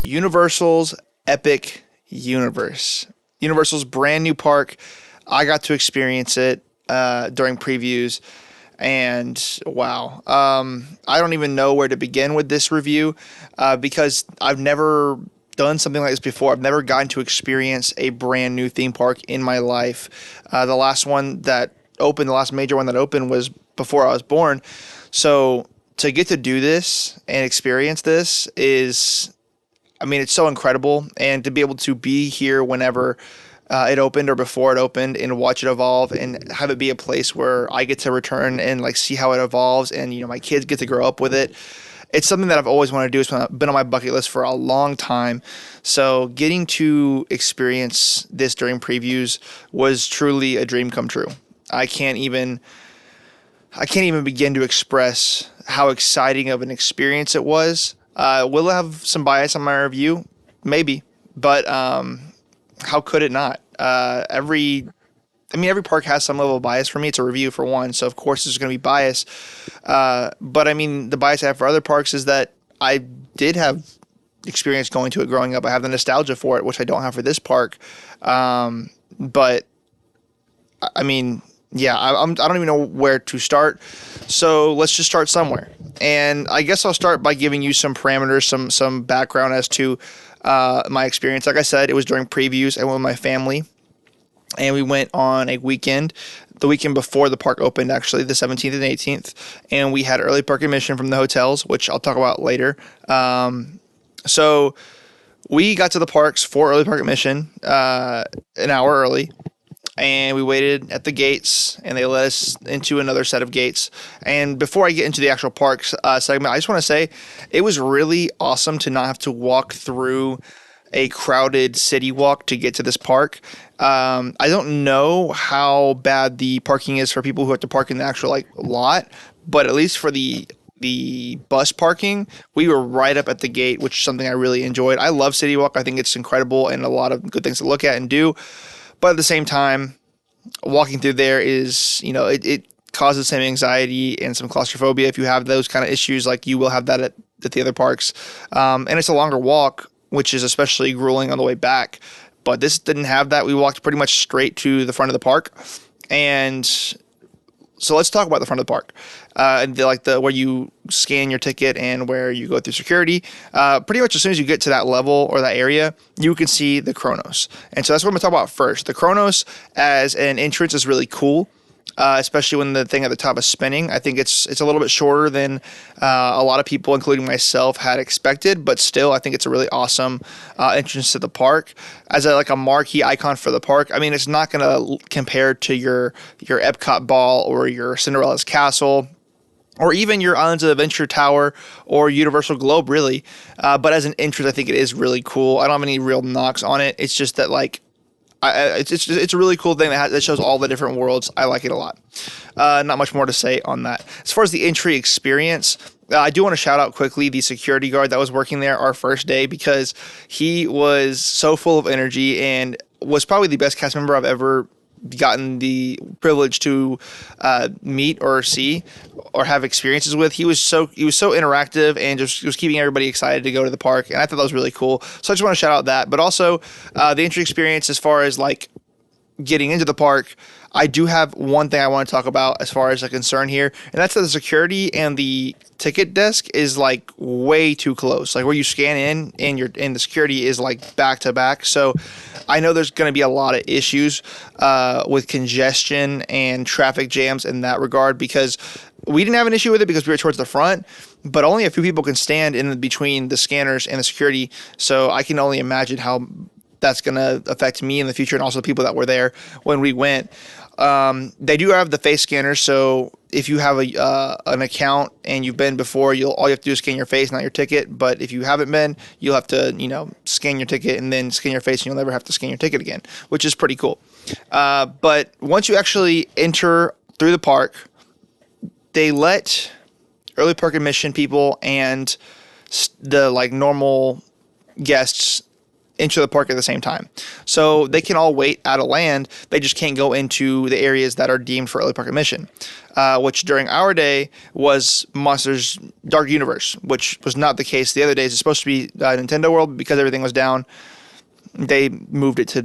Universal's Epic Universe. Universal's brand new park. I got to experience it during previews, and wow, I don't even know where to begin with this review because I've never done something like this before. I've never gotten to experience a brand new theme park in my life. The last one that opened, the last major one that opened, was before I was born. So to get to do this and experience this is, I mean, it's so incredible. And to be able to be here whenever it opened or before it opened and watch it evolve and have it be a place where I get to return and like see how it evolves, and my kids get to grow up with it. It's something that I've always wanted to do. It's been on my bucket list for a long time. So getting to experience this during previews was truly a dream come true. I can't even begin to express how exciting of an experience it was. Will it have some bias on my review? Maybe, but how could it not? Every park has some level of bias. For me, it's a review for one, so of course there's going to be bias. But I mean, the bias I have for other parks is that I did have experience going to it growing up. I have the nostalgia for it, which I don't have for this park. But I mean, yeah, I don't even know where to start. So let's just start somewhere. And I guess I'll start by giving you some parameters, some background as to my experience. Like I said, it was during previews. I went with my family, and we went on a weekend, the weekend before the park opened, actually, the 17th and 18th. And we had early park admission from the hotels, which I'll talk about later. So we got to the parks for early park admission an hour early. And we waited at the gates, and they let us into another set of gates. And before I get into the actual parks segment, I just want to say it was really awesome to not have to walk through a crowded city walk to get to this park. I don't know how bad the parking is for people who have to park in the actual lot, but at least for the bus parking, we were right up at the gate, which is something I really enjoyed. I love City Walk. I think it's incredible and a lot of good things to look at and do. But at the same time, walking through there is, it causes some anxiety and some claustrophobia. If you have those kind of issues, like you will have that at the other parks. And it's a longer walk, which is especially grueling on the way back. But this didn't have that. We walked pretty much straight to the front of the park. And so let's talk about the front of the park. Where you scan your ticket and where you go through security. Pretty much as soon as you get to that level or that area, you can see the Kronos. And so that's what I'm going to talk about first. The Kronos as an entrance is really cool, especially when the thing at the top is spinning. I think it's a little bit shorter than a lot of people, including myself, had expected. But still, I think it's a really awesome entrance to the park. As a marquee icon for the park, I mean, it's not going to compare to your Epcot ball or your Cinderella's Castle, or even your Islands of Adventure Tower or Universal Globe, really. But as an entrance, I think it is really cool. I don't have any real knocks on it. It's just that, it's a really cool thing that shows all the different worlds. I like it a lot. Not much more to say on that. As far as the entry experience, I do want to shout out quickly the security guard that was working there our first day, because he was so full of energy and was probably the best cast member I've ever gotten the privilege to meet or see or have experiences with. He was so interactive and just was keeping everybody excited to go to the park, and I thought that was really cool. So I just want to shout out that. But also the entry experience, as far as getting into the park, I do have one thing I want to talk about as far as a concern here, and that's that the security and the ticket desk is way too close. Where you scan in and the security is back to back. So I know there's going to be a lot of issues with congestion and traffic jams in that regard, because we didn't have an issue with it because we were towards the front, but only a few people can stand in between the scanners and the security. So I can only imagine how that's going to affect me in the future, and also the people that were there when we went. They do have the face scanners, so if you have an account and you've been before, all you have to do is scan your face, not your ticket. But if you haven't been, you'll have to scan your ticket and then scan your face, and you'll never have to scan your ticket again, which is pretty cool. But once you actually enter through the park, they let early park admission people and the normal guests into the park at the same time. So they can all wait out of land. They just can't go into the areas that are deemed for early park admission, which during our day was Monsters Dark Universe, which was not the case the other days. It's supposed to be Nintendo World, but because everything was down, they moved it to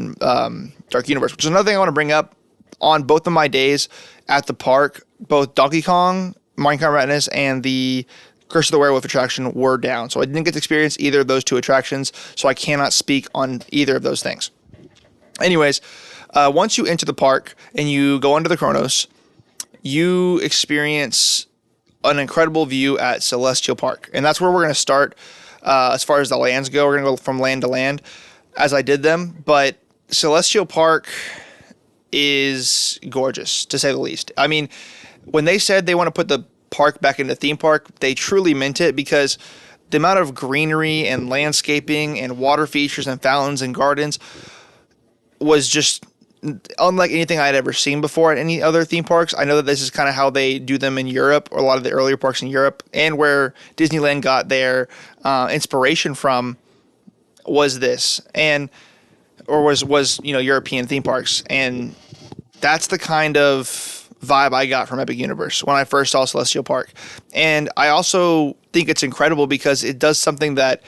Dark Universe, which is another thing I want to bring up. On both of my days at the park, both Donkey Kong, Minecraft Madness, and the Curse of the Werewolf attraction were down. So I didn't get to experience either of those two attractions, so I cannot speak on either of those things. Anyways, once you enter the park and you go under the Kronos, you experience an incredible view at Celestial Park. And that's where we're going to start as far as the lands go. We're going to go from land to land as I did them. But Celestial Park is gorgeous, to say the least. I mean, when they said they want to put the park back into theme park, they truly meant it, because the amount of greenery and landscaping and water features and fountains and gardens was just unlike anything I had ever seen before at any other theme parks. I know that this is kind of how they do them in Europe, or a lot of the earlier parks in Europe, and where Disneyland got their inspiration from was this, was European theme parks. And that's the kind of vibe I got from Epic Universe when I first saw Celestial Park. And I also think it's incredible because it does something that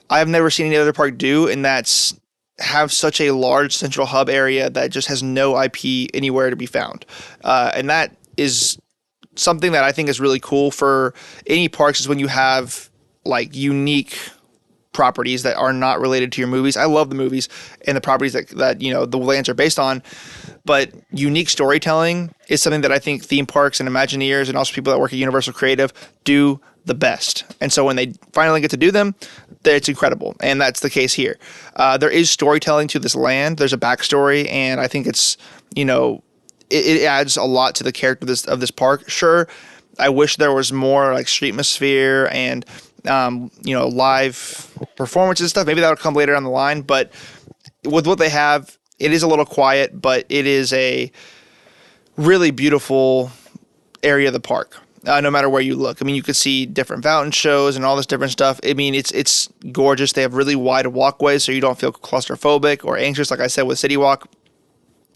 I've never seen any other park do, and that's have such a large central hub area that just has no IP anywhere to be found. And that is something that I think is really cool for any parks, is when you have like unique properties that are not related to your movies. I love the movies and the properties that the lands are based on, but unique storytelling is something that I think theme parks and Imagineers and also people that work at Universal Creative do the best. And so when they finally get to do them, it's incredible. And that's the case here. There is storytelling to this land. There's a backstory, and I think it's, it adds a lot to the character of this park. Sure, I wish there was more like Streetmosphere and live performances and stuff. Maybe that'll come later down the line, but with what they have, it is a little quiet, but it is a really beautiful area of the park. No matter where you look. I mean, you could see different fountain shows and all this different stuff. I mean, it's gorgeous. They have really wide walkways, so you don't feel claustrophobic or anxious, like I said with City Walk.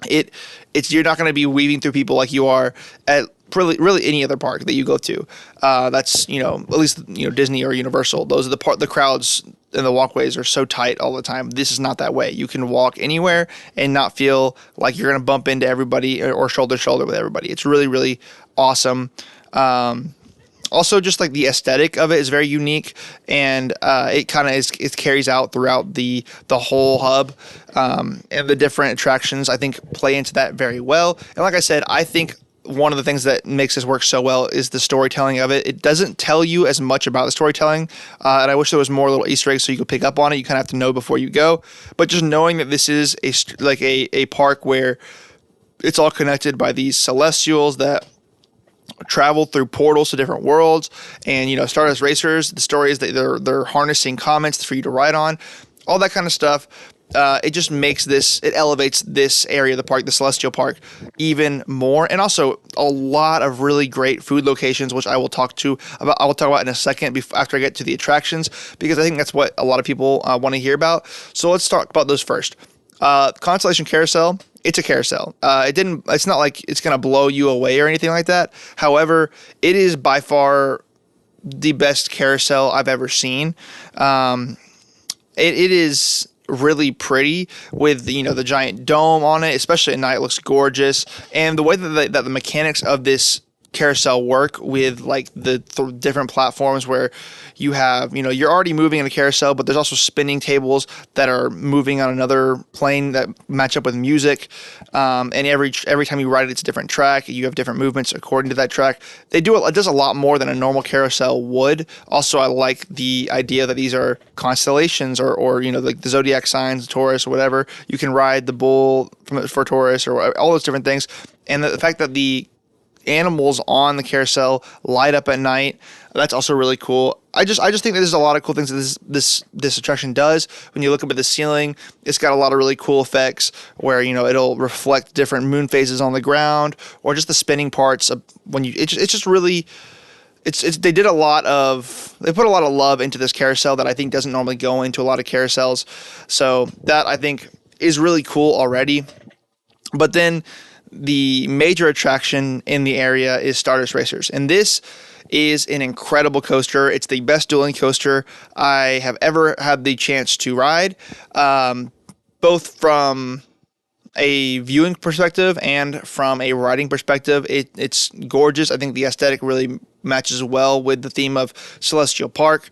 You're not going to be weaving through people like you are at really any other park that you go to. That's at least Disney or Universal. Those are the crowds and the walkways are so tight all the time. This is not that way. You can walk anywhere and not feel like you're going to bump into everybody or shoulder to shoulder with everybody. It's really, really awesome. Also, just like the aesthetic of it is very unique, and it kind of it carries out throughout the whole hub, and the different attractions I think play into that very well. And like I said, I think one of the things that makes this work so well is the storytelling of it. It doesn't tell you as much about the storytelling, and I wish there was more little Easter eggs so you could pick up on it. You kind of have to know before you go, but just knowing that this is a park where it's all connected by these celestials that travel through portals to different worlds, and Stardust Racers, the story is that they're harnessing comets for you to ride on, all that kind of stuff. It just makes it elevates this area of the park, the Celestial Park, even more. And also a lot of really great food locations, which I will talk about in a second after I get to the attractions, because I think that's what a lot of people want to hear about. So let's talk about those first. Constellation Carousel. It's a carousel. It's not like it's going to blow you away or anything like that. However, it is by far the best carousel I've ever seen. It is really pretty with the giant dome on it, especially at night. It looks gorgeous, and the way that the mechanics of this carousel work with like the different platforms where you have you're already moving in a carousel, but there's also spinning tables that are moving on another plane that match up with music, and every time you ride it, it's a different track. You have different movements according to that track. It does a lot more than a normal carousel would. Also, I like the idea that these are constellations or like the zodiac signs, Taurus or whatever. You can ride the bull for Taurus or all those different things, and the fact that the animals on the carousel light up at night, that's also really cool. I just think there's a lot of cool things that this attraction does. When you look up at the ceiling, it's got a lot of really cool effects where it'll reflect different moon phases on the ground, or just the spinning parts of when it's just really they did they put a lot of love into this carousel that I think doesn't normally go into a lot of carousels. So that I think is really cool already. But then the major attraction in the area is Stardust Racers. And this is an incredible coaster. It's the best dueling coaster I have ever had the chance to ride, both from a viewing perspective and from a riding perspective. It's gorgeous. I think the aesthetic really matches well with the theme of Celestial Park.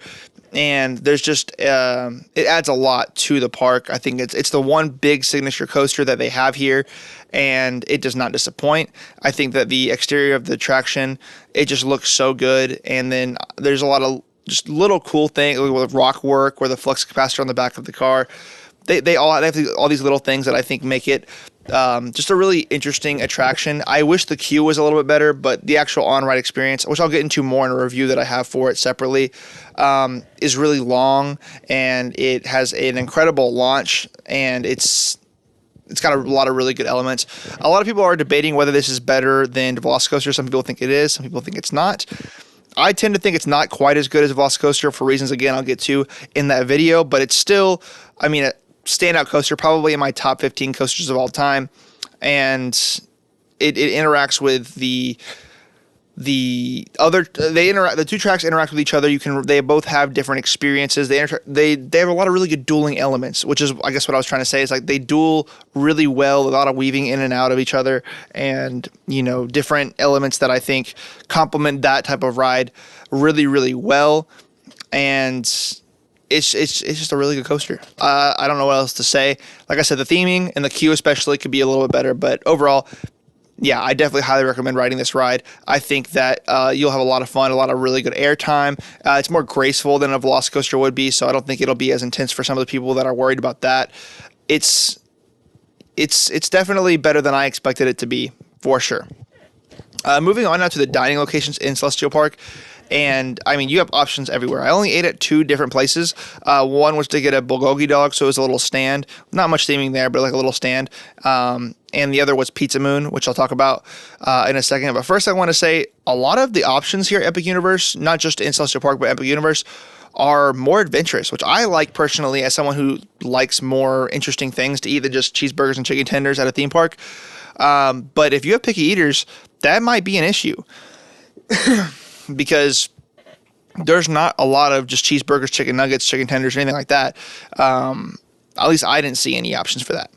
And there's just it adds a lot to the park. I think it's the one big signature coaster that they have here, and it does not disappoint. I think that the exterior of the attraction, it just looks so good. And then there's a lot of just little cool things with rock work or the flux capacitor on the back of the car. They all have all these little things that I think make it just a really interesting attraction. I wish the queue was a little bit better, but the actual on-ride experience, which I'll get into more in a review that I have for it separately, is really long, and it has an incredible launch, and it's got a lot of really good elements. A lot of people are debating whether this is better than Velocicoaster. Some people think it is. Some people think it's not. I tend to think it's not quite as good as Velocicoaster for reasons, again, I'll get to in that video, but it's still, I mean, a standout coaster, probably in my top 15 coasters of all time. And it interacts with the two tracks interact with each other. They both have different experiences. They have a lot of really good dueling elements, which is, I guess, what I was trying to say is like they duel really well, a lot of weaving in and out of each other, and different elements that I think complement that type of ride really, really well. And it's just a really good coaster. I don't know what else to say. Like I said, the theming and the queue especially could be a little bit better, but overall, yeah, I definitely highly recommend riding this ride. I think that you'll have a lot of fun, a lot of really good airtime. It's more graceful than a Velocicoaster would be, so I don't think it'll be as intense for some of the people that are worried about that. It's definitely better than I expected it to be, for sure. Moving on now to the dining locations in Celestial Park. And I mean, you have options everywhere. I only ate at two different places. One was to get a bulgogi dog, so it was a little stand. Not much theming there, but like a little stand. And the other was Pizza Moon, which I'll talk about in a second. But first, I want to say a lot of the options here at Epic Universe, not just in Celestial Park, but Epic Universe, are more adventurous, which I like personally as someone who likes more interesting things to eat than just cheeseburgers and chicken tenders at a theme park. But if you have picky eaters, that might be an issue. Because there's not a lot of just cheeseburgers, chicken nuggets, chicken tenders, or anything like that. At least I didn't see any options for that.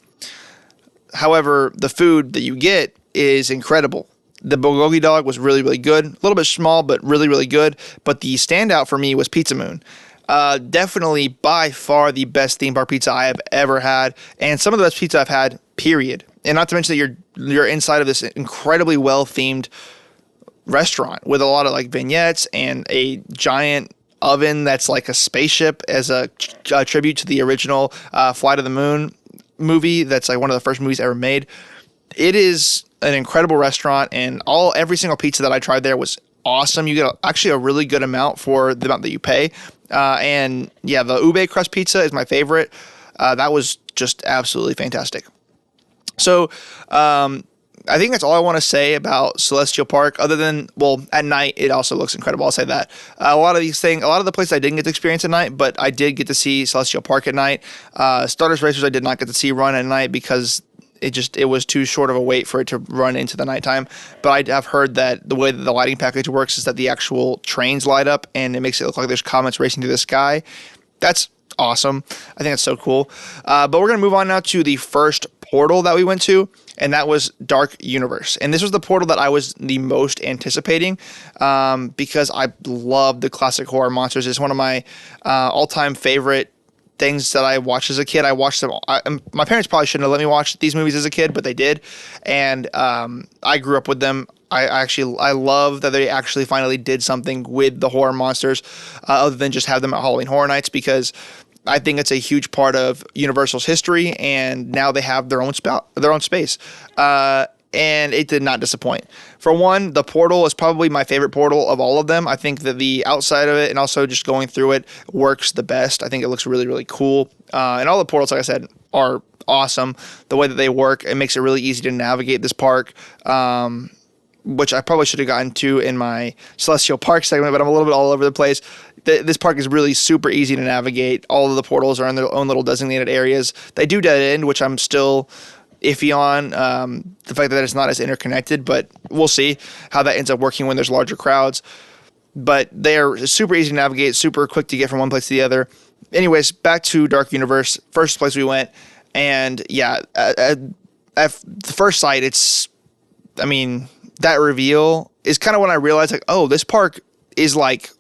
However, the food that you get is incredible. The bulgogi dog was really, really good. A little bit small, but really, really good. But the standout for me was Pizza Moon. Definitely by far the best theme park pizza I have ever had, and some of the best pizza I've had, period. And not to mention that you're inside of this incredibly well-themed restaurant with a lot of like vignettes and a giant oven that's like a spaceship as a tribute to the original Flight of the Moon movie. That's like one of the first movies ever made. It is an incredible restaurant, and every single pizza that I tried there was awesome. You get actually a really good amount for the amount that you pay. And yeah, the ube crust pizza is my favorite. That was just absolutely fantastic. So, I think that's all I want to say about Celestial Park, other than, well, at night, it also looks incredible. I'll say that. A lot of the places I didn't get to experience at night, but I did get to see Celestial Park at night. Stardust Racers I did not get to see run at night because it was too short of a wait for it to run into the nighttime. But I have heard that the way that the lighting package works is that the actual trains light up, and it makes it look like there's comets racing through the sky. That's awesome. I think that's so cool. But we're going to move on now to the first portal that we went to, and that was Dark Universe. And this was the portal that I was the most anticipating because I love the classic horror monsters. It's one of my all-time favorite things that I watched as a kid. I watched them. My parents probably shouldn't have let me watch these movies as a kid, but they did. And I grew up with them. I love that they actually finally did something with the horror monsters other than just have them at Halloween Horror Nights, because I think it's a huge part of Universal's history, and now they have their own space. And it did not disappoint. For one, the portal is probably my favorite portal of all of them. I think that the outside of it and also just going through it works the best. I think it looks really, really cool. And all the portals, like I said, are awesome. The way that they work, it makes it really easy to navigate this park. which I probably should have gotten to in my Celestial Park segment, but I'm a little bit all over the place. This park is really super easy to navigate. All of the portals are in their own little designated areas. They do dead end, which I'm still iffy on, the fact that it's not as interconnected, but we'll see how that ends up working when there's larger crowds. But they're super easy to navigate, super quick to get from one place to the other. Anyways, back to Dark Universe, first place we went, and yeah, at the first sight, that reveal is kind of when I realized, like, oh, this park is like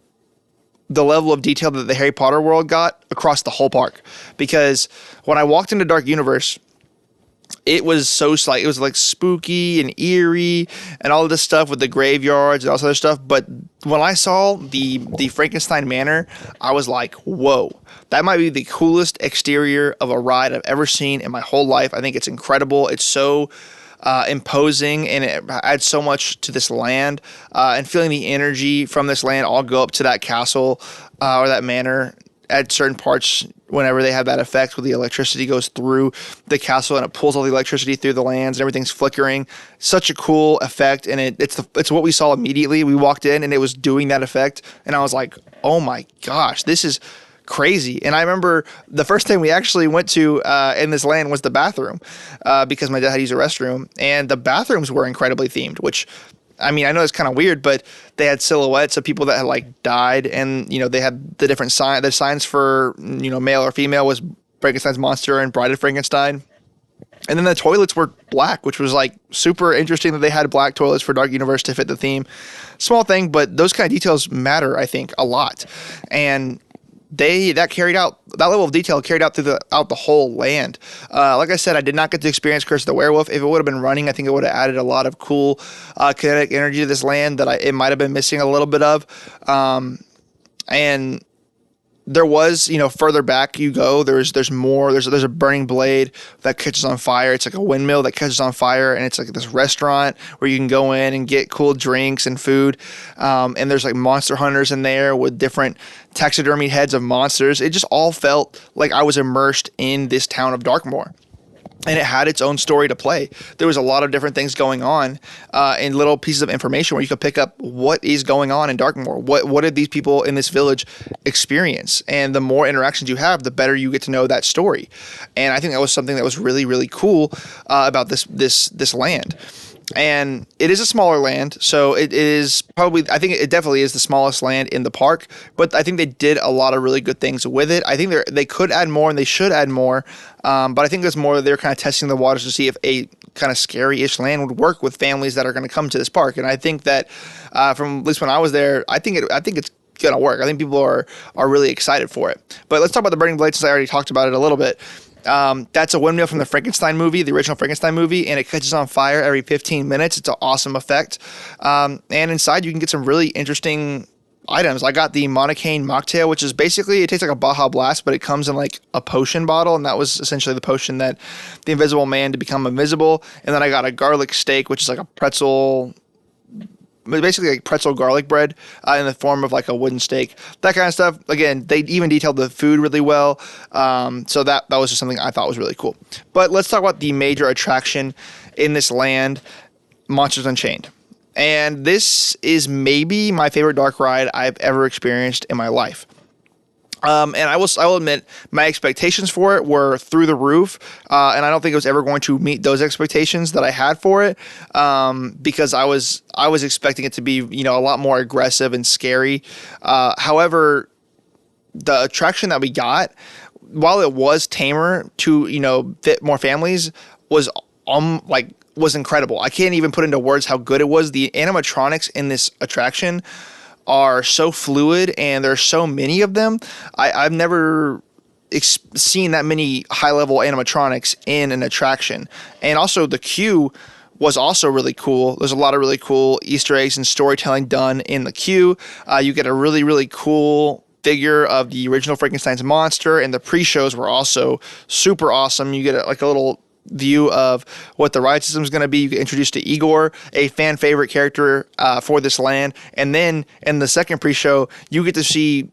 the level of detail that the Harry Potter world got across the whole park. Because when I walked into Dark Universe, it was it was like spooky and eerie and all of this stuff with the graveyards and all this other stuff. But when I saw the Frankenstein Manor, I was like, whoa, that might be the coolest exterior of a ride I've ever seen in my whole life. I think it's incredible. It's so imposing, and it adds so much to this land, and feeling the energy from this land all go up to that castle or that manor at certain parts whenever they have that effect where the electricity goes through the castle and it pulls all the electricity through the lands and everything's flickering. Such a cool effect, and it's what we saw immediately. We walked in and it was doing that effect, and I was like, oh my gosh, this is crazy. And I remember the first thing we actually went to in this land was the bathroom, because my dad had to use a restroom, and the bathrooms were incredibly themed, which, I mean, I know it's kind of weird, but they had silhouettes of people that had like died, and they had the different the signs for male or female was Frankenstein's monster and Bride of Frankenstein. And then the toilets were black, which was like super interesting that they had black toilets for Dark Universe to fit the theme. Small thing, but those kind of details matter, I think, a lot. And that level of detail carried out throughout the whole land. Like I said, I did not get to experience Curse of the Werewolf. If it would have been running, I think it would have added a lot of cool kinetic energy to this land that it might have been missing a little bit of. And there was, further back you go, there's more. There's a burning blade that catches on fire. It's like a windmill that catches on fire, and it's like this restaurant where you can go in and get cool drinks and food. And there's like monster hunters in there with different taxidermy heads of monsters. It just all felt like I was immersed in this town of Darkmoor. And it had its own story to play. There was a lot of different things going on, and little pieces of information where you could pick up what is going on in Darkmoor. What did these people in this village experience? And the more interactions you have, the better you get to know that story. And I think that was something that was really, really cool about this land. And it is a smaller land, so it is probably, I think it definitely is the smallest land in the park, but I think they did a lot of really good things with it. I think they could add more, and they should add more, but I think there's more they're kind of testing the waters to see if a kind of scary-ish land would work with families that are going to come to this park. And I think that from at least when I was there, I think it's going to work. I think people are really excited for it. But let's talk about the Burning Blade, since I already talked about it a little bit. That's a windmill from the Frankenstein movie, the original Frankenstein movie, and it catches on fire every 15 minutes. It's an awesome effect. And inside you can get some really interesting items. I got the Monocaine mocktail, which is basically, it tastes like a Baja Blast, but it comes in like a potion bottle, and that was essentially the potion that the Invisible Man to become invisible. And then I got a garlic steak, which is like a pretzel, basically like pretzel garlic bread in the form of like a wooden steak, that kind of stuff. Again, they even detailed the food really well. So that was just something I thought was really cool. But let's talk about the major attraction in this land, Monsters Unchained. And this is maybe my favorite dark ride I've ever experienced in my life. And I will admit my expectations for it were through the roof, and I don't think it was ever going to meet those expectations that I had for it, because I was expecting it to be a lot more aggressive and scary. However, the attraction that we got, while it was tamer to fit more families, was incredible. I can't even put into words how good it was. The animatronics in this attraction are so fluid, and there's so many of them. I've never seen that many high-level animatronics in an attraction. And also the queue was also really cool. There's a lot of really cool Easter eggs and storytelling done in the queue. You get a really, really cool figure of the original Frankenstein's monster, and the pre-shows were also super awesome. You get a little view of what the ride system is going to be. You get introduced to Igor, a fan favorite character for this land, and then in the second pre-show, you get to see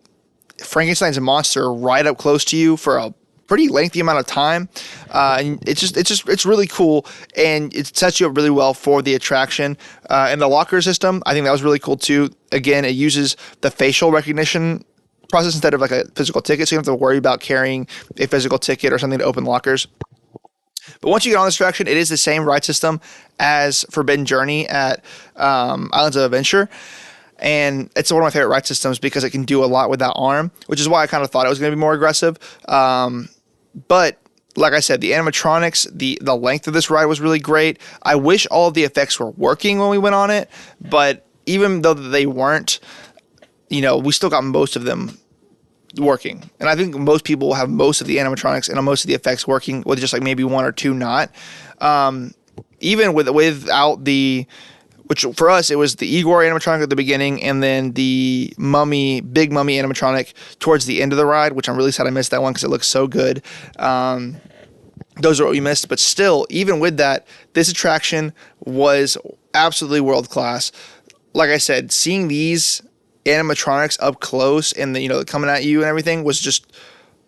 Frankenstein's monster right up close to you for a pretty lengthy amount of time, and it's really cool, and it sets you up really well for the attraction. And the locker system, I think that was really cool too. Again, it uses the facial recognition process instead of like a physical ticket, so you don't have to worry about carrying a physical ticket or something to open lockers. But once you get on this attraction, it is the same ride system as Forbidden Journey at Islands of Adventure. And it's one of my favorite ride systems because it can do a lot with that arm, which is why I kind of thought it was going to be more aggressive. But like I said, the animatronics, the length of this ride was really great. I wish all of the effects were working when we went on it, but even though they weren't, we still got most of them working. And I think most people will have most of the animatronics and most of the effects working with just like maybe one or two not. Even without which for us, it was the Igor animatronic at the beginning and then the big mummy animatronic towards the end of the ride, which I'm really sad I missed that one because it looks so good. Those are what we missed. But still, even with that, this attraction was absolutely world class. Like I said, seeing these animatronics up close and coming at you and everything was just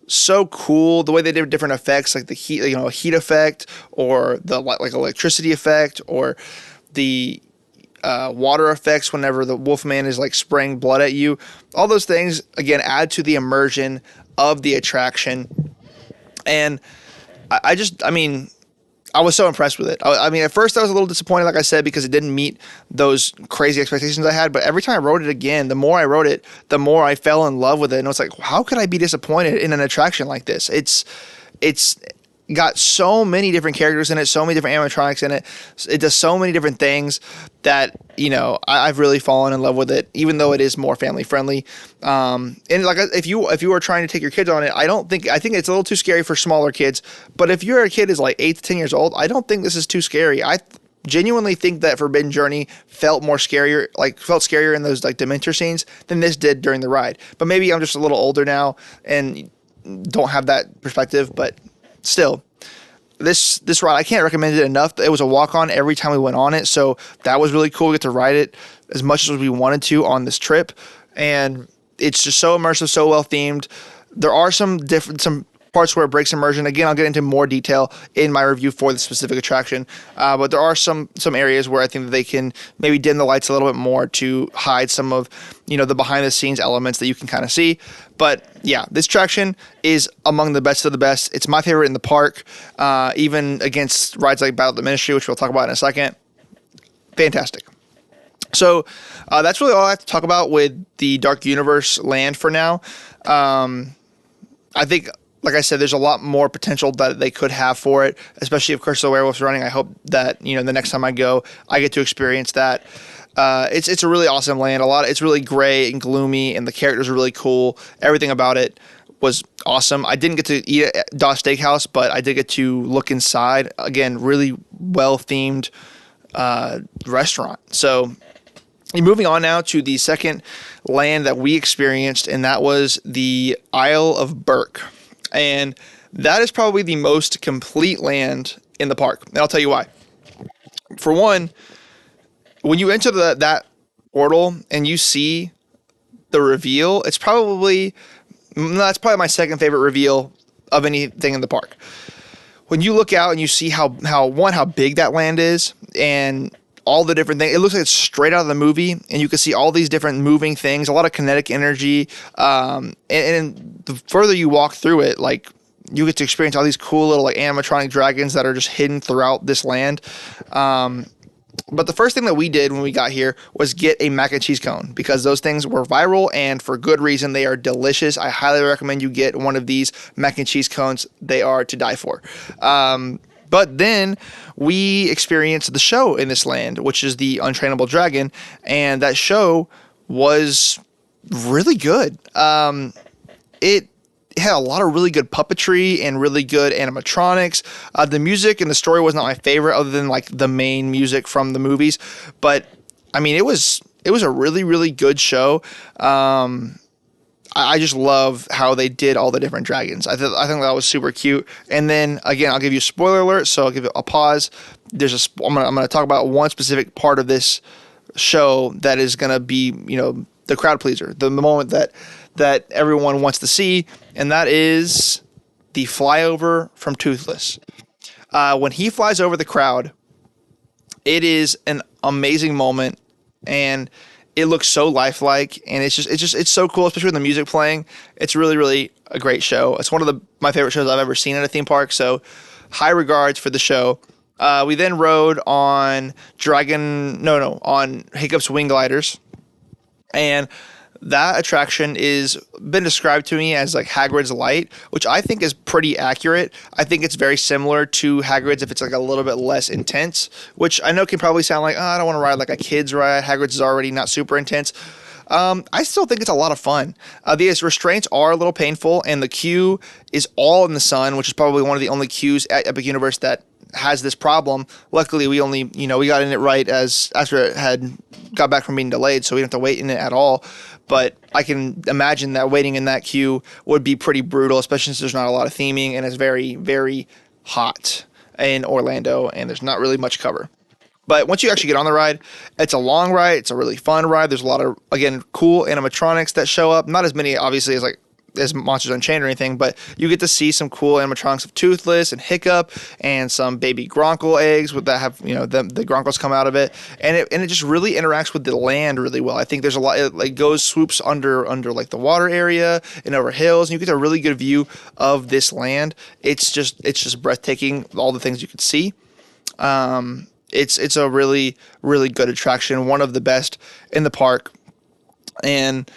so cool. The way they did different effects, like the heat, heat effect, or the like electricity effect, or the water effects whenever the Wolfman is like spraying blood at you. All those things again add to the immersion of the attraction. And I was so impressed with it. At first I was a little disappointed, like I said, because it didn't meet those crazy expectations I had. But every time I rode it again, the more I rode it, the more I fell in love with it. And it's like, how could I be disappointed in an attraction like this? It's got so many different characters in it, so many different animatronics in it. It does so many different things that, I've really fallen in love with it, even though it is more family friendly. And like, if you are trying to take your kids on it, I think it's a little too scary for smaller kids. But if your kid is like 8 to 10 years old, I don't think this is too scary. I genuinely think that Forbidden Journey felt scarier in those like Dementor scenes than this did during the ride. But maybe I'm just a little older now and don't have that perspective, but still, this ride, I can't recommend it enough. It was a walk-on every time we went on it, so that was really cool. We get to ride it as much as we wanted to on this trip, and it's just so immersive, so well-themed. There are some parts where it breaks immersion. Again, I'll get into more detail in my review for the specific attraction, but there are some areas where I think that they can maybe dim the lights a little bit more to hide some of the behind-the-scenes elements that you can kind of see. But yeah, this attraction is among the best of the best. It's my favorite in the park, even against rides like Battle of the Ministry, which we'll talk about in a second. Fantastic. So that's really all I have to talk about with the Dark Universe land for now. I think, like I said, there's a lot more potential that they could have for it, especially if Curse of the Werewolf's running. I hope that, the next time I go, I get to experience that. It's a really awesome land. It's really gray and gloomy, and the characters are really cool. Everything about it was awesome. I didn't get to eat at Doss Steakhouse, but I did get to look inside. Again, really well-themed restaurant. So moving on now to the second land that we experienced, and that was the Isle of Berk. And that is probably the most complete land in the park. And I'll tell you why. For one, when you enter that portal and you see the reveal, that's probably my second favorite reveal of anything in the park. When you look out and you see how big that land is and all the different things, it looks like it's straight out of the movie, and you can see all these different moving things, a lot of kinetic energy, and the further you walk through it, like, you get to experience all these cool little like animatronic dragons that are just hidden throughout this land. But the first thing that we did when we got here was get a mac and cheese cone, because those things were viral, and for good reason. They are delicious. I highly recommend you get one of these mac and cheese cones. They are to die for. But then we experienced the show in this land, which is the Untrainable Dragon, and that show was really good. It had a lot of really good puppetry and really good animatronics. The music and the story was not my favorite, other than like the main music from the movies. But it was a really, really good show. I just love how they did all the different dragons. I think that was super cute. And then again, I'll give you a spoiler alert, so I'll give it a pause. I'm gonna talk about one specific part of this show that is gonna be the crowd pleaser, the moment that everyone wants to see, and that is the flyover from Toothless. When he flies over the crowd, it is an amazing moment, and it looks so lifelike, and it's so cool, especially with the music playing. It's really, really a great show. It's one of my favorite shows I've ever seen at a theme park. So high regards for the show. We then rode on on Hiccup's Wing Gliders, and that attraction is been described to me as like Hagrid's Light, which I think is pretty accurate. I think it's very similar to Hagrid's if it's like a little bit less intense, which I know can probably sound like, oh, I don't want to ride like a kid's ride. Hagrid's is already not super intense. I still think it's a lot of fun. These restraints are a little painful, and the queue is all in the sun, which is probably one of the only queues at Epic Universe that has this problem. Luckily, we got in it right as after it had got back from being delayed, so we didn't have to wait in it at all. But I can imagine that waiting in that queue would be pretty brutal, especially since there's not a lot of theming and it's very, very hot in Orlando and there's not really much cover. But once you actually get on the ride, it's a long ride. It's a really fun ride. There's a lot of, again, cool animatronics that show up. Not as many, obviously, as Monsters Unchained or anything, but you get to see some cool animatronics of Toothless and Hiccup and some baby Gronkle eggs that have, the Gronkles come out of it. And it just really interacts with the land really well. I think there's a lot, it swoops under like the water area and over hills, and you get a really good view of this land. It's just breathtaking, all the things you can see. It's a really, really good attraction, one of the best in the park. And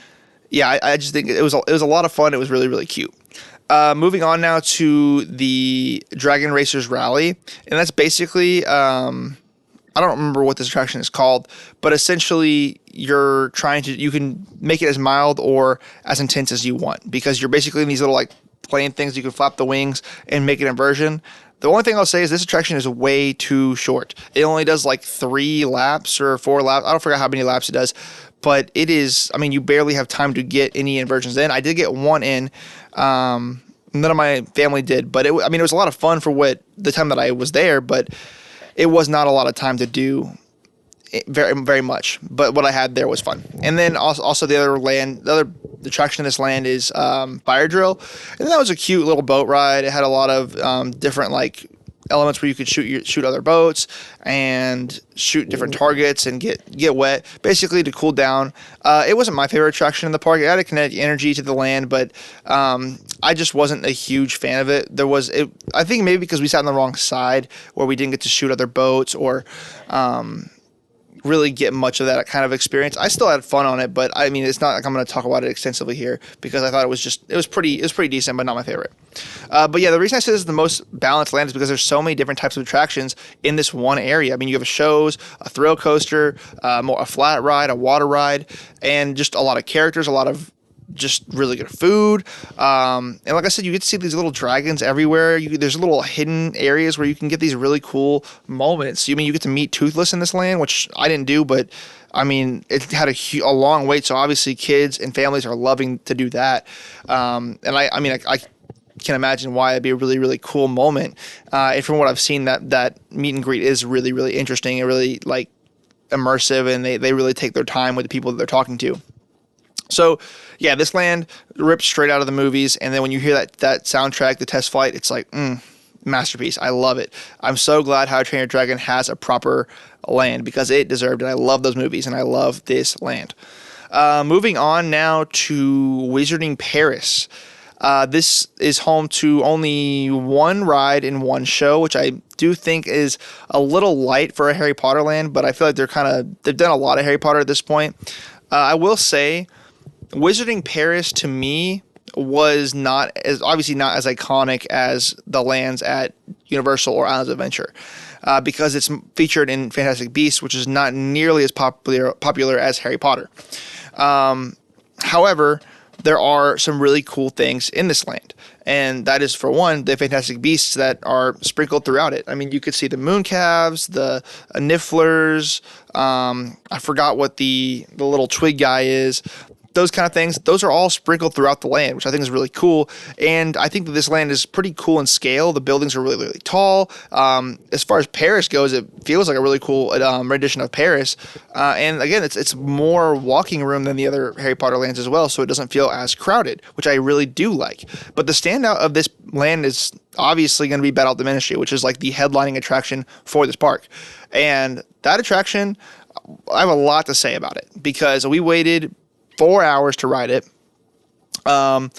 yeah, I just think it was a lot of fun. It was really, really cute. Moving on now to the Dragon Racers Rally, and that's basically I don't remember what this attraction is called, but essentially you can make it as mild or as intense as you want, because you're basically in these little like plane things. You can flap the wings and make an inversion. The only thing I'll say is this attraction is way too short. It only does like 3 laps or 4 laps. I don't forget how many laps it does. But it is, you barely have time to get any inversions in. I did get one in. None of my family did. But it was a lot of fun for the time that I was there. But it was not a lot of time to do very, very much. But what I had there was fun. And then also the other attraction in this land is Fire Drill. And that was a cute little boat ride. It had a lot of different elements where you could shoot other boats and shoot different targets and get wet, basically to cool down. It wasn't my favorite attraction in the park. It added kinetic energy to the land, but I just wasn't a huge fan of it. I think maybe because we sat on the wrong side where we didn't get to shoot other boats or really get much of that kind of experience. I still had fun on it, but it's not like I'm going to talk about it extensively here because I thought it was pretty decent, but not my favorite. But yeah, the reason I say this is the most balanced land is because there's so many different types of attractions in this one area. You have shows, a thrill coaster, a flat ride, a water ride, and just a lot of characters, a lot of just really good food. And like I said, you get to see these little dragons everywhere. There's little hidden areas where you can get these really cool moments. You get to meet Toothless in this land, which I didn't do, but it had a long wait. So obviously kids and families are loving to do that. And I can imagine why it'd be a really, really cool moment. And from what I've seen, that meet and greet is really, really interesting and really immersive, and they really take their time with the people that they're talking to. So, yeah, this land ripped straight out of the movies, and then when you hear that soundtrack, the test flight, it's like, masterpiece. I love it. I'm so glad How to Train Your Dragon has a proper land because it deserved it. I love those movies, and I love this land. Moving on now to Wizarding Paris. This is home to only one ride in one show, which I do think is a little light for a Harry Potter land, but I feel like they've done a lot of Harry Potter at this point. I will say Wizarding Paris to me was obviously not as iconic as the lands at Universal or Islands of Adventure, because it's featured in Fantastic Beasts, which is not nearly as popular as Harry Potter. However, there are some really cool things in this land. And that is, for one, the Fantastic Beasts that are sprinkled throughout it. You could see the Mooncalves, the Nifflers. I forgot what the little twig guy is. those kind of things, those are all sprinkled throughout the land, which I think is really cool. And I think that this land is pretty cool in scale. The buildings are really, really tall. As far as Paris goes, it feels like a really cool rendition of Paris. And again, it's more walking room than the other Harry Potter lands as well, so it doesn't feel as crowded, which I really do like. But the standout of this land is obviously going to be Battle at the Ministry, which is like the headlining attraction for this park. And that attraction, I have a lot to say about it because we waited 4 hours to ride it. And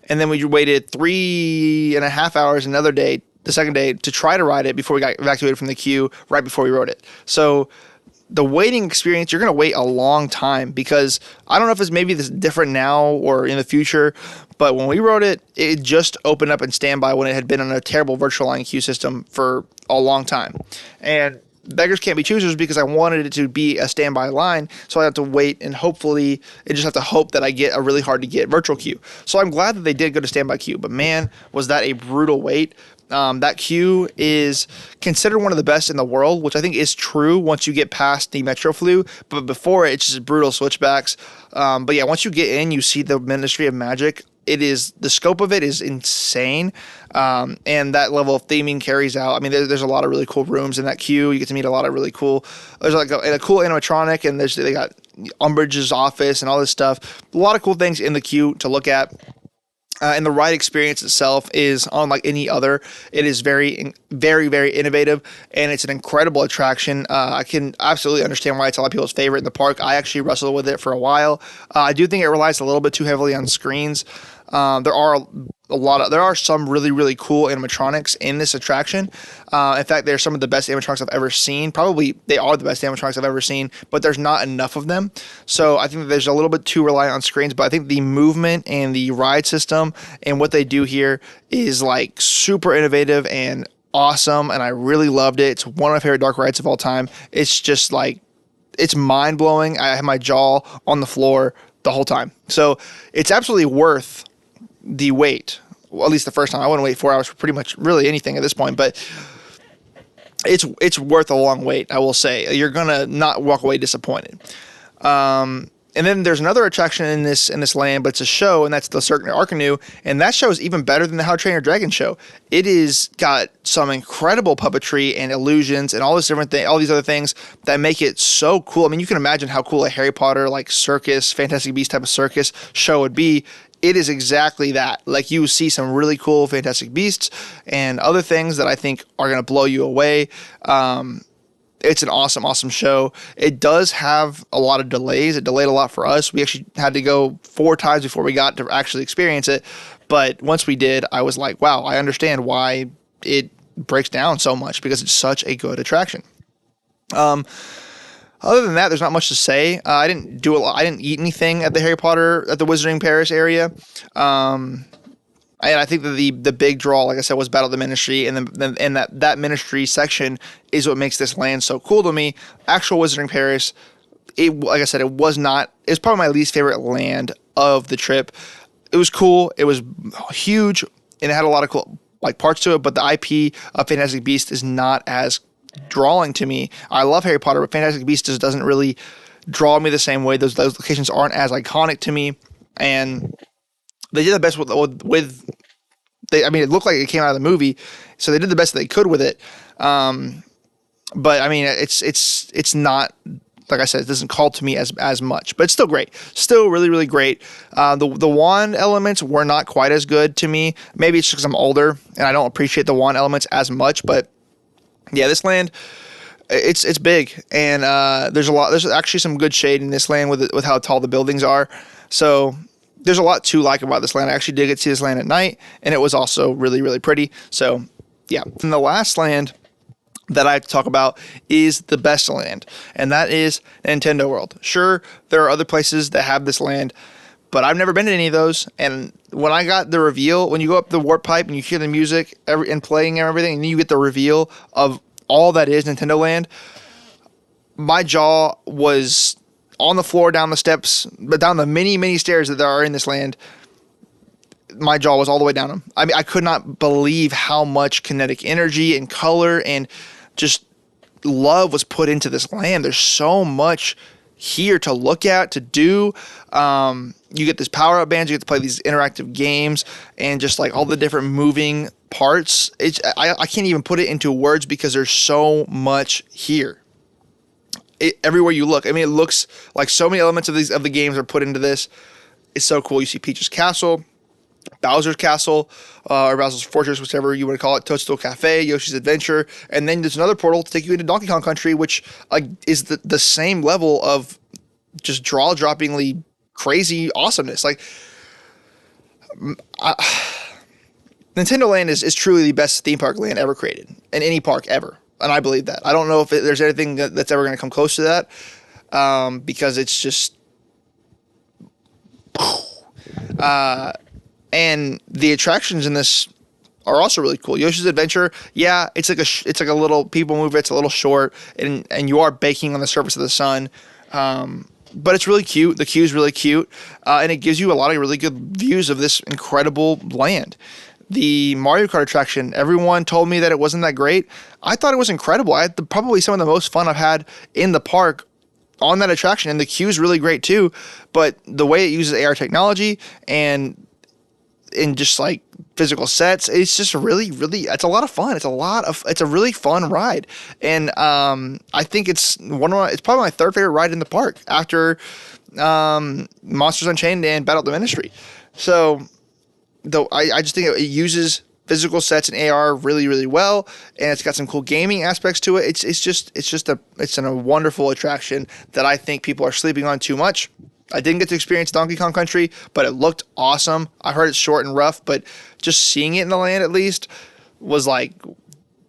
then we waited 3.5 hours another day, the second day, to try to ride it before we got evacuated from the queue right before we rode it. So the waiting experience, you're going to wait a long time because I don't know if it's maybe this different now or in the future, but when we rode it, it just opened up in standby when it had been on a terrible virtual line queue system for a long time. And beggars can't be choosers because I wanted it to be a standby line, so I have to wait and hopefully I just have to hope that I get a really hard to get virtual queue. So I'm glad that they did go to standby queue, but man, was that a brutal wait. That queue is considered one of the best in the world, which I think is true once you get past the Metro Flu, but before it's just brutal switchbacks. But yeah, once you get in, you see the Ministry of Magic. It is, the scope of it is insane. And that level of theming carries out. I mean, there's a lot of really cool rooms in that queue. You get to meet a lot of really cool, there's like a cool animatronic, and they got Umbridge's office and all this stuff. A lot of cool things in the queue to look at. And the ride experience itself is unlike any other. It is very, very, very innovative, and it's an incredible attraction. I can absolutely understand why it's a lot of people's favorite in the park. I actually wrestled with it for a while. I do think it relies a little bit too heavily on screens. There are some really, really cool animatronics in this attraction. In fact, they're some of the best animatronics I've ever seen. Probably they are the best animatronics I've ever seen, but there's not enough of them. So I think that there's a little bit too reliant on screens, but I think the movement and the ride system and what they do here is like super innovative and awesome, and I really loved it. It's one of my favorite dark rides of all time. It's just like, it's mind-blowing. I had my jaw on the floor the whole time. So it's absolutely worth the wait. Well, at least the first time. I wouldn't wait 4 hours for pretty much really anything at this point, but it's worth a long wait, I will say. You're gonna not walk away disappointed. And then there's another attraction in this land, but it's a show, and that's the Cirque Arcanu, and that show is even better than the How to Train Your Dragon show. It is got some incredible puppetry and illusions and all this different thing, all these other things that make it so cool. I mean, you can imagine how cool a Harry Potter like circus, Fantastic Beasts type of circus show would be. It is exactly that. Like, you see some really cool Fantastic Beasts and other things that I think are going to blow you away. It's an awesome, awesome show. It does have a lot of delays. It delayed a lot for us. We actually had to go 4 times before we got to actually experience it. But once we did, I was like, wow, I understand why it breaks down so much because it's such a good attraction. Other than that, there's not much to say. I didn't do a lot. I didn't eat anything at the Wizarding Paris area. And I think that the big draw, like I said, was Battle of the Ministry, and that Ministry section is what makes this land so cool to me. Actual Wizarding Paris, like I said, it was probably my least favorite land of the trip. It was cool. It was huge, and it had a lot of cool like parts to it, but the IP of Fantastic Beasts is not as drawing to me. I love Harry Potter, but Fantastic Beasts just doesn't really draw me the same way. Those locations aren't as iconic to me, and they did the best with I mean, it looked like it came out of the movie, so they did the best they could with it. But I mean, it's not, like I said, it doesn't call to me as much, but it's still great. Still really, really great. The wand elements were not quite as good to me. Maybe it's just because I'm older and I don't appreciate the wand elements as much, but yeah, this land, it's big, and there's actually some good shade in this land with how tall the buildings are. So there's a lot to like about this land. I actually did get to see this land at night, and it was also really, really pretty. So yeah. And the last land that I have to talk about is the best land, and that is Nintendo World. Sure, there are other places that have this land, but I've never been to any of those. And when I got the reveal, when you go up the warp pipe and you hear the music and playing and everything, and then you get the reveal of all that is Nintendo Land, my jaw was on the floor, down the steps, but down the many, many stairs that there are in this land. My jaw was all the way down them. I mean, I could not believe how much kinetic energy and color and just love was put into this land. There's so much here to look at, to do. you get this power up bands, you get to play these interactive games, and just like all the different moving parts. I can't even put it into words because there's so much here. Everywhere you look, I mean, it looks like so many elements of the games are put into this. It's so cool. You see Peach's Castle, Bowser's Castle, or Bowser's Fortress, whichever you want to call it, Toadstool Cafe, Yoshi's Adventure, and then there's another portal to take you into Donkey Kong Country, which is the same level of just jaw-droppingly crazy awesomeness. Like, Nintendo Land is truly the best theme park land ever created in any park ever. And I believe that. I don't know if there's anything that's ever going to come close to that, because it's just, and the attractions in this are also really cool. Yoshi's Adventure, yeah, it's like a little people mover. It's a little short, and you are baking on the surface of the sun, but it's really cute. The queue is really cute, and it gives you a lot of really good views of this incredible land. The Mario Kart attraction, everyone told me that it wasn't that great. I thought it was incredible. I had probably some of the most fun I've had in the park on that attraction, and the queue is really great too. But the way it uses AR technology and in just like physical sets, it's just really, it's a lot of fun. It's a really fun ride, and I think it's it's probably my third favorite ride in the park after Monsters Unchained and Battle of the Ministry. So. Though I just think it uses physical sets and AR really, really well, and it's got some cool gaming aspects to it. It's a wonderful attraction that I think people are sleeping on too much. I didn't get to experience Donkey Kong Country, but it looked awesome. I heard it's short and rough, but just seeing it in the land at least was like,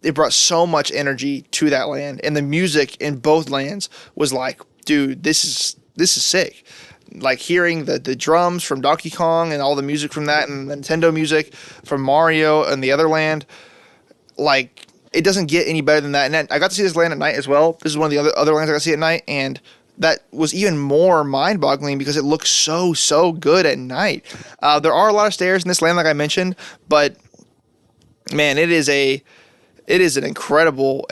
it brought so much energy to that land, and the music in both lands was like, dude, this is sick. Like hearing the drums from Donkey Kong and all the music from that, and Nintendo music from Mario and the other land, like it doesn't get any better than that. And I got to see this land at night as well. This is one of the other lands I got to see at night, and that was even more mind-boggling because it looks so good at night. There are a lot of stairs in this land, like I mentioned, but man, it is an incredible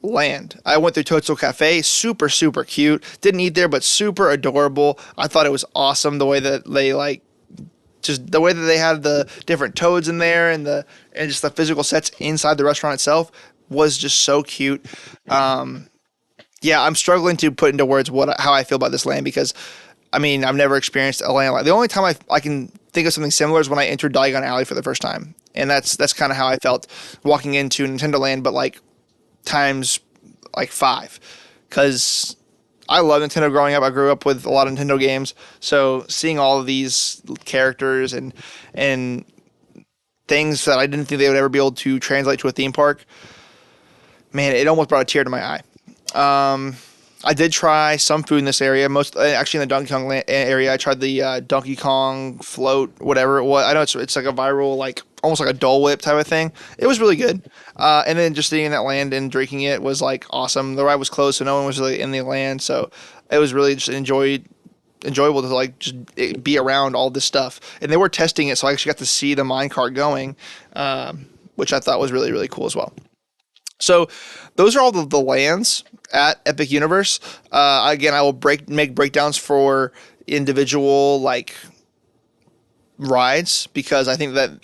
land. I went through Toadstool Cafe, super cute. Didn't eat there, but super adorable. I thought it was awesome the way that they the way that they had the different toads in there, and just the physical sets inside the restaurant itself was just so cute. Yeah, I'm struggling to put into words how I feel about this land because, I mean, I've never experienced a land like. The only time I can think of something similar is when I entered Diagon Alley for the first time, and that's kind of how I felt walking into Nintendo Land, but like times like 5, because I love Nintendo growing up. I grew up with a lot of Nintendo games, so seeing all of these characters and things that I didn't think they would ever be able to translate to a theme park, man, it almost brought a tear to my eye. I did try some food in this area. Actually in the Donkey Kong area, I tried the Donkey Kong float, whatever it was. I know it's like a viral, like almost like a Dole Whip type of thing. It was really good. And then just sitting in that land and drinking it was like awesome. The ride was closed, so no one was really in the land. So it was really just enjoyable to like just be around all this stuff. And they were testing it, so I actually got to see the minecart going, which I thought was really, really cool as well. So those are all the lands at Epic Universe. Again, I will make breakdowns for individual like rides because I think that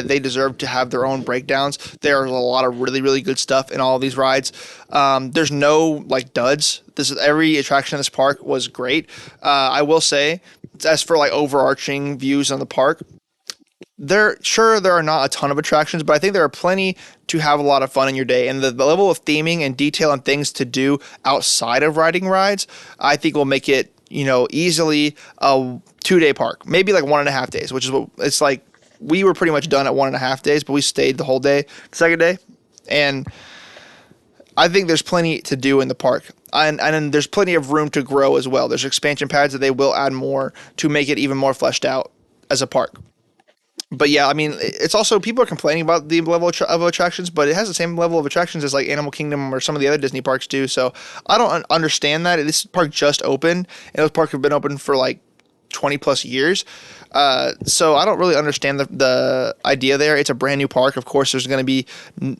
they deserve to have their own breakdowns. There's a lot of really, really good stuff in all of these rides. There's no like duds. Every attraction in this park was great. I will say, as for like overarching views on the park, there are not a ton of attractions, but I think there are plenty to have a lot of fun in your day. And the level of theming and detail and things to do outside of riding rides, I think will make it, easily a 2-day park, maybe like 1.5 days, which is what it's like. We were pretty much done at 1.5 days, but we stayed the whole day, the second day. And I think there's plenty to do in the park. And there's plenty of room to grow as well. There's expansion pads that they will add more to make it even more fleshed out as a park. But yeah, I mean, it's also, people are complaining about the level of attractions, but it has the same level of attractions as like Animal Kingdom or some of the other Disney parks do. So I don't understand that. This park just opened, and those parks have been open for like 20 plus years. So I don't really understand the idea there. It's a brand new park. Of course, there's going to be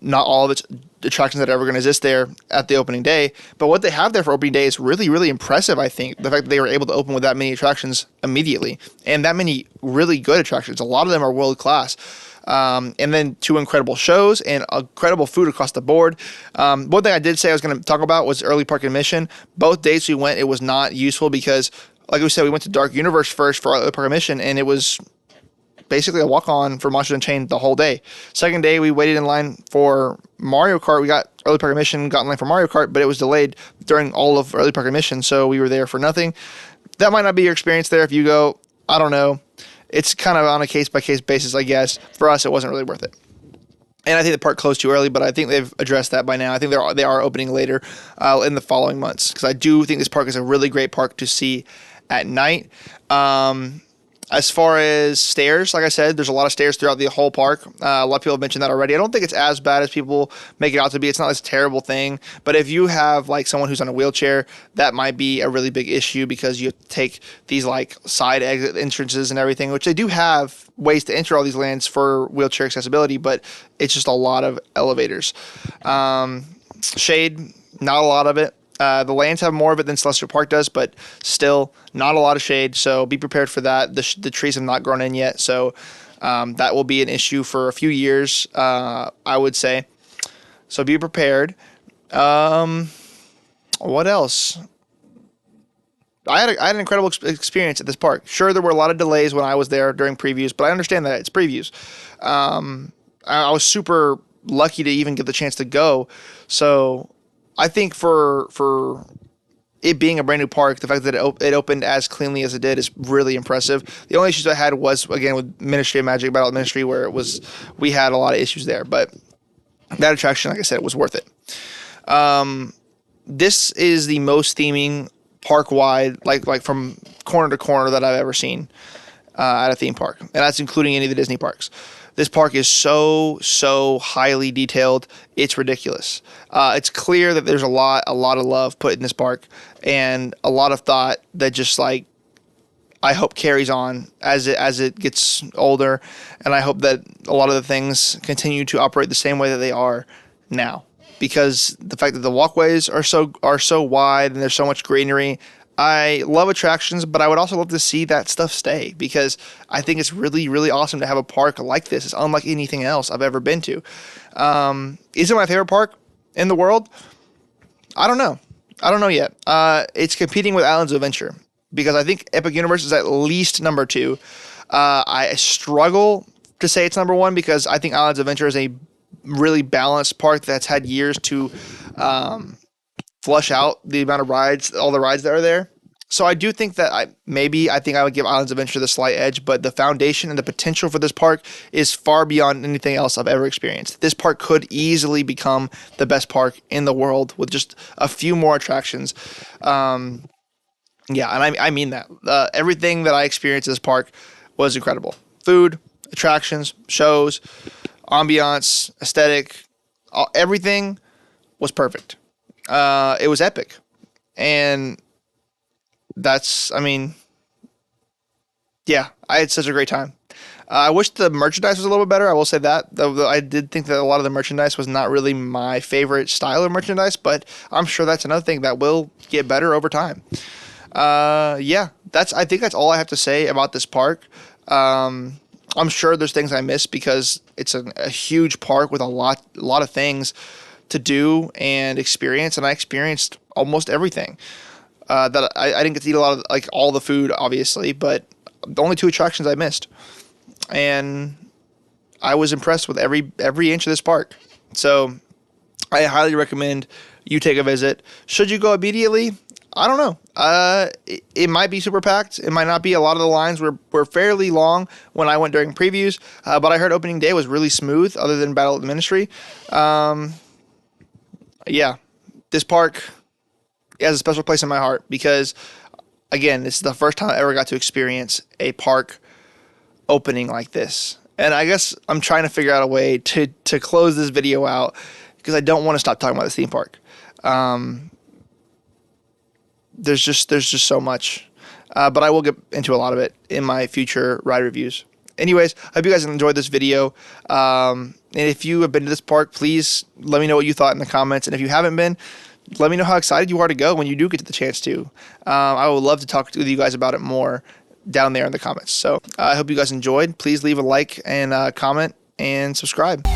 not all of its attractions that are ever going to exist there at the opening day. But what they have there for opening day is really, really impressive, I think. The fact that they were able to open with that many attractions immediately and that many really good attractions. A lot of them are world class. And then 2 incredible shows and incredible food across the board. One thing I did say I was going to talk about was early park admission. Both days we went, it was not useful because, like we said, we went to Dark Universe first for early park admission, and it was basically a walk-on for Monsters Unchained the whole day. Second day, we waited in line for Mario Kart. We got early park admission, got in line for Mario Kart, but it was delayed during all of early park admission, so we were there for nothing. That might not be your experience there if you go. I don't know. It's kind of on a case-by-case basis, I guess. For us, it wasn't really worth it. And I think the park closed too early, but I think they've addressed that by now. I think they are opening later in the following months, because I do think this park is a really great park to see at night. As far as stairs, like I said, there's a lot of stairs throughout the whole park. A lot of people have mentioned that already. I don't think it's as bad as people make it out to be. It's not this terrible thing. But if you have like someone who's on a wheelchair, that might be a really big issue because you have to take these like side exit entrances and everything, which they do have ways to enter all these lands for wheelchair accessibility, but it's just a lot of elevators. Shade, not a lot of it. The lands have more of it than Celestial Park does, but still not a lot of shade, so be prepared for that. The trees have not grown in yet, so that will be an issue for a few years, I would say. So be prepared. What else? I had an incredible experience at this park. Sure, there were a lot of delays when I was there during previews, but I understand that it's previews. I was super lucky to even get the chance to go, so I think for it being a brand new park, the fact that it opened as cleanly as it did is really impressive. The only issues I had was, again, with Ministry of Magic, Battle of Ministry, where we had a lot of issues there. But that attraction, like I said, it was worth it. This is the most theming park-wide, like from corner to corner that I've ever seen at a theme park. And that's including any of the Disney parks. This park is so highly detailed. It's ridiculous. It's clear that there's a lot of love put in this park and a lot of thought that just like I hope carries on as it gets older, and I hope that a lot of the things continue to operate the same way that they are now. Because the fact that the walkways are so wide and there's so much greenery. I love attractions, but I would also love to see that stuff stay because I think it's really, really awesome to have a park like this. It's unlike anything else I've ever been to. Is it my favorite park in the world? I don't know yet. It's competing with Islands of Adventure because I think Epic Universe is at least number 2. I struggle to say it's number 1 because I think Islands of Adventure is a really balanced park that's had years to flush out the amount of rides, all the rides that are there. So I do think that I think I would give Islands of Adventure the slight edge, but the foundation and the potential for this park is far beyond anything else I've ever experienced. This park could easily become the best park in the world with just a few more attractions. And I mean that. Everything that I experienced at this park was incredible. Food, attractions, shows, ambiance, aesthetic, everything was perfect. It was epic. And I had such a great time. I wish the merchandise was a little bit better. I will say that. Though I did think that a lot of the merchandise was not really my favorite style of merchandise, but I'm sure that's another thing that will get better over time. I think that's all I have to say about this park. I'm sure there's things I missed because it's a huge park with a lot of things to do and experience, and I experienced almost everything. That I didn't get to eat a lot of like all the food, obviously, but the only 2 attractions I missed, and I was impressed with every inch of this park. So I highly recommend you take a visit. Should you go immediately? I don't know. It might be super packed. It might not be. A lot of the lines were fairly long when I went during previews, but I heard opening day was really smooth, other than Battle of the Ministry. This park has a special place in my heart because, again, this is the first time I ever got to experience a park opening like this. And I guess I'm trying to figure out a way to close this video out because I don't want to stop talking about this theme park. There's just so much. but I will get into a lot of it in my future ride reviews. Anyways, I hope you guys enjoyed this video. And if you have been to this park, please let me know what you thought in the comments. And if you haven't been, let me know how excited you are to go when you do get the chance to. I would love to talk with you guys about it more down there in the comments. So I hope you guys enjoyed. Please leave a like and comment and subscribe.